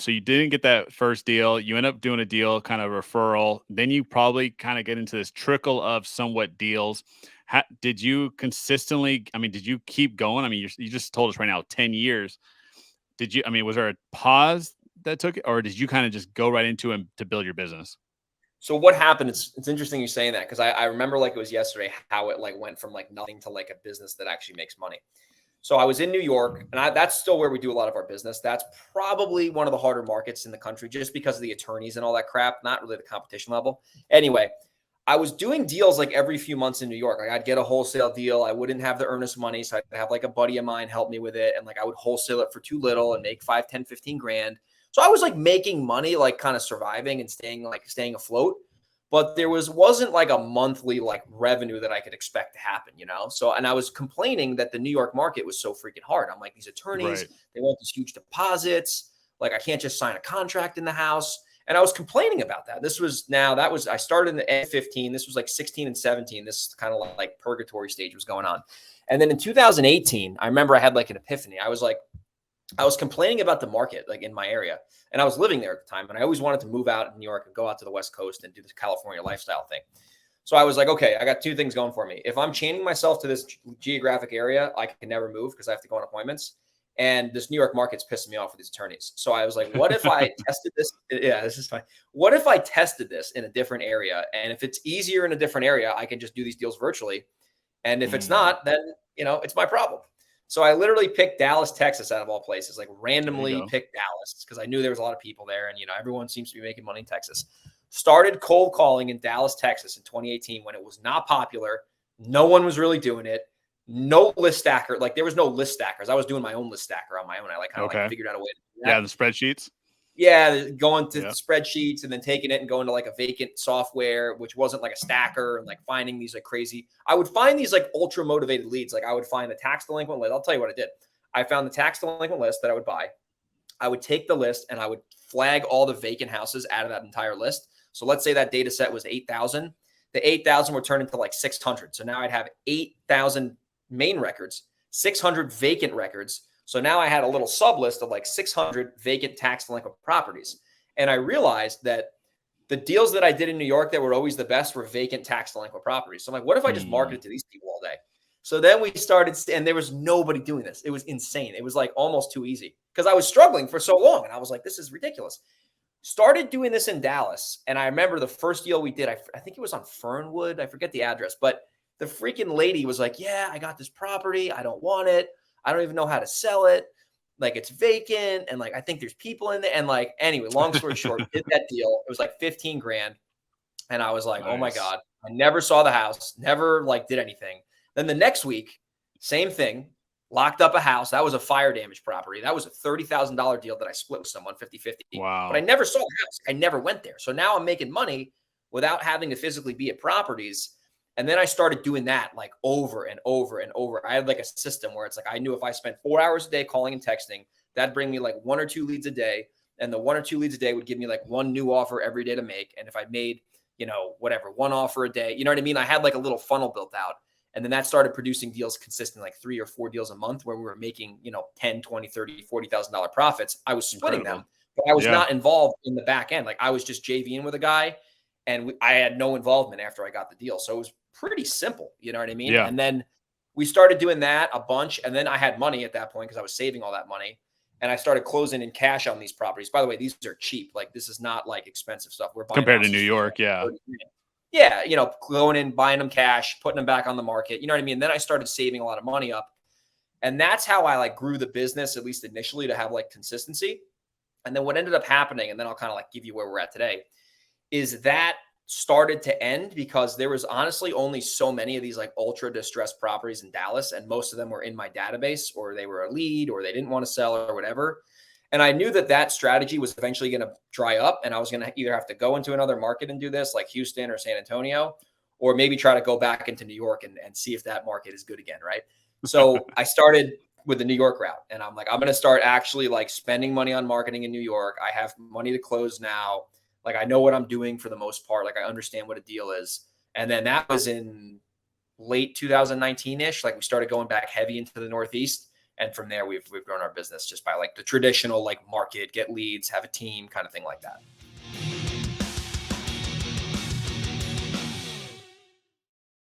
so you didn't get that first deal. You end up doing a deal, kind of referral. Then you probably kind of get into this trickle of somewhat deals. Did you consistently? I mean, did you keep going? I mean, you just told us right now 10 years. Did you? I mean, was there a pause that took it, or did you kind of just go right into it to build your business? So what happened? It's interesting you saying that because I remember like it was yesterday how it like went from like nothing to like a business that actually makes money. So I was in New York, and that's still where we do a lot of our business. That's probably one of the harder markets in the country just because of the attorneys and all that crap, not really the competition level. Anyway, I was doing deals like every few months in New York. Like I'd get a wholesale deal. I wouldn't have the earnest money. So I'd have like a buddy of mine help me with it. And like I would wholesale it for too little and make 5, 10, 15 grand. So I was like making money, like kind of surviving and staying afloat. But there wasn't like a monthly like revenue that I could expect to happen, you know? So, and I was complaining that the New York market was so freaking hard. I'm like, these attorneys, Right. they want these huge deposits. Like I can't just sign a contract in the house. And I was complaining about that. I started in the end of 15. This was like 16 and 17. This kind of like purgatory stage was going on. And then in 2018, I remember I had like an epiphany. I was complaining about the market, like in my area, and I was living there at the time. And I always wanted to move out of New York and go out to the West Coast and do this California lifestyle thing. So I was like, okay, I got two things going for me. If I'm chaining myself to this geographic area, I can never move because I have to go on appointments. And this New York market's pissing me off with these attorneys. So I was like, what if I tested this? Yeah, this is fine. What if I tested this in a different area? And if it's easier in a different area, I can just do these deals virtually. And if it's not, then, it's my problem. So I literally picked Dallas, Texas out of all places, like randomly picked Dallas because I knew there was a lot of people there. And, everyone seems to be making money in Texas. Started cold calling in Dallas, Texas in 2018 when it was not popular. No one was really doing it. No list stacker. Like there was no list stackers. I was doing my own list stacker on my own. I kind of figured out a way to do that. Yeah, the spreadsheets. Yeah, going to the spreadsheets and then taking it and going to like a vacant software, which wasn't like a stacker, and like finding these like crazy. I would find these like ultra motivated leads. Like I would find a tax delinquent list. I'll tell you what I did. I found the tax delinquent list that I would buy. I would take the list and I would flag all the vacant houses out of that entire list. So let's say that data set was 8,000. The 8,000 would turn into like 600. So now I'd have 8,000 main records, 600 vacant records. So now I had a little sub list of like 600 vacant tax delinquent properties. And I realized that the deals that I did in New York that were always the best were vacant tax delinquent properties. So I'm like, what if I just marketed to these people all day? So then we started, and there was nobody doing this. It was insane. It was like almost too easy because I was struggling for so long. And I was like, this is ridiculous. Started doing this in Dallas. And I remember the first deal we did, I think it was on Fernwood. I forget the address, but the freaking lady was like, yeah, I got this property. I don't want it. I don't even know how to sell it. Like it's vacant. And like, I think there's people in there. And like, anyway, long story short, we did that deal. It was like 15 grand. And I was like, oh my God, I never saw the house, never like did anything. Then the next week, same thing, locked up a house. That was a fire damage property. That was a $30,000 deal that I split with someone 50-50. Wow. But I never saw the house. I never went there. So now I'm making money without having to physically be at properties. And then I started doing that like over and over and over. I had like a system where it's like I knew if I spent 4 hours a day calling and texting, that'd bring me like 1 or 2 leads a day. And the 1 or 2 leads a day would give me like 1 new offer every day to make. And if I made, whatever, 1 offer a day, you know what I mean? I had like a little funnel built out. And then that started producing deals consistently, like 3 or 4 deals a month where we were making, 10, 20, 30, $40,000 profits. I was splitting them, but I was not involved in the back end. Like I was just JVing with a guy and I had no involvement after I got the deal. So it was pretty simple. You know what I mean? Yeah. And then we started doing that a bunch. And then I had money at that point because I was saving all that money. And I started closing in cash on these properties. By the way, these are cheap. Like this is not like expensive stuff. We're buying compared to New York. Yeah. Yeah, going in, buying them cash, putting them back on the market. You know what I mean? And then I started saving a lot of money up. And that's how I like grew the business, at least initially, to have like consistency. And then what ended up happening, and then I'll kind of like give you where we're at today, is that started to end because there was honestly only so many of these like ultra distressed properties in Dallas. And most of them were in my database or they were a lead or they didn't want to sell or whatever. And I knew that strategy was eventually going to dry up and I was going to either have to go into another market and do this like Houston or San Antonio, or maybe try to go back into New York and see if that market is good again. Right. So I started with the New York route and I'm like, I'm going to start actually like spending money on marketing in New York. I have money to close now. Like I know what I'm doing for the most part. Like I understand what a deal is. And then that was in late 2019-ish. Like we started going back heavy into the Northeast. And from there, we've grown our business just by like the traditional like market, get leads, have a team kind of thing like that.